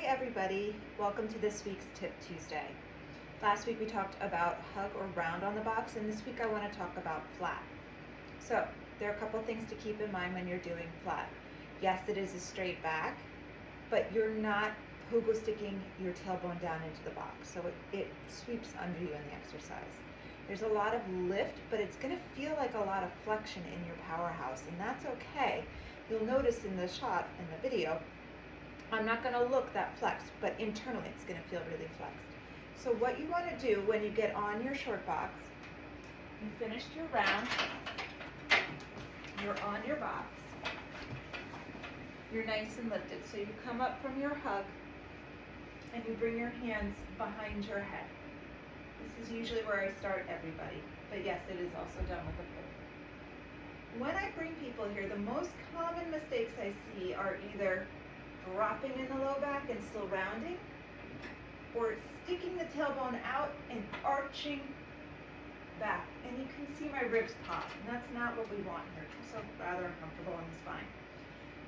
everybody, welcome to this week's Tip Tuesday. Last week we talked about hug or round on the box, and this week I want to talk about flat. So there are a couple things to keep in mind when you're doing flat. Yes, it is a straight back, but you're not pogo sticking your tailbone down into the box, so it sweeps under you in the exercise. There's a lot of lift, but it's going to feel like a lot of flexion in your powerhouse, and that's okay. You'll notice in the shot, in the video, I'm not going to look that flexed, but internally it's going to feel really flexed. So what you want to do when you get on your short box, you finished your round, you're on your box, you're nice and lifted. So you come up from your hug and you bring your hands behind your head. This is usually where I start everybody, but yes, it is also done with a pull. When I bring people here, the most common mistakes I see are either dropping in the low back and still rounding, or sticking the tailbone out and arching back. And you can see my ribs pop, and that's not what we want here. It's also rather uncomfortable in the spine.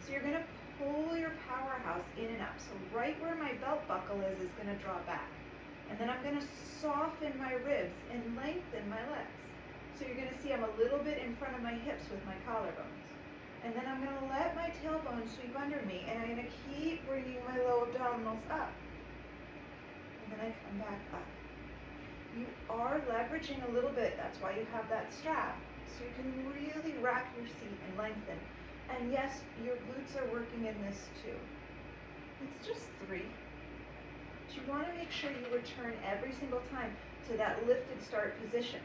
So you're going to pull your powerhouse in and up. So right where my belt buckle is going to draw back. And then I'm going to soften my ribs and lengthen my legs. So you're going to see I'm a little bit in front of my hips with my collarbones. And then I'm going to let my tailbone sweep under me, and I'm going to keep bringing my low abdominals up. And then I come back up. You are leveraging a little bit, that's why you have that strap, so you can really rack your seat and lengthen. And yes, your glutes are working in this too. It's just 3. But you want to make sure you return every single time to that lifted start position.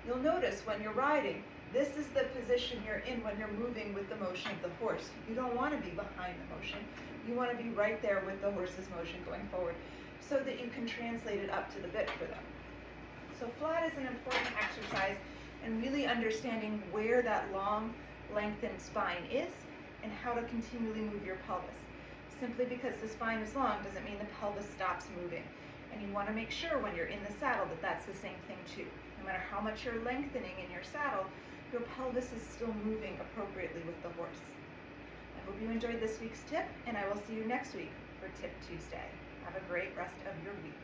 You'll notice when you're riding, this is the position you're in when you're moving with the motion of the horse. You don't want to be behind the motion. You want to be right there with the horse's motion going forward so that you can translate it up to the bit for them. So flat is an important exercise, and really understanding where that long, lengthened spine is and how to continually move your pelvis. Simply because the spine is long doesn't mean the pelvis stops moving. And you want to make sure when you're in the saddle that that's the same thing too. No matter how much you're lengthening in your saddle, your pelvis is still moving appropriately with the horse. I hope you enjoyed this week's tip, and I will see you next week for Tip Tuesday. Have a great rest of your week.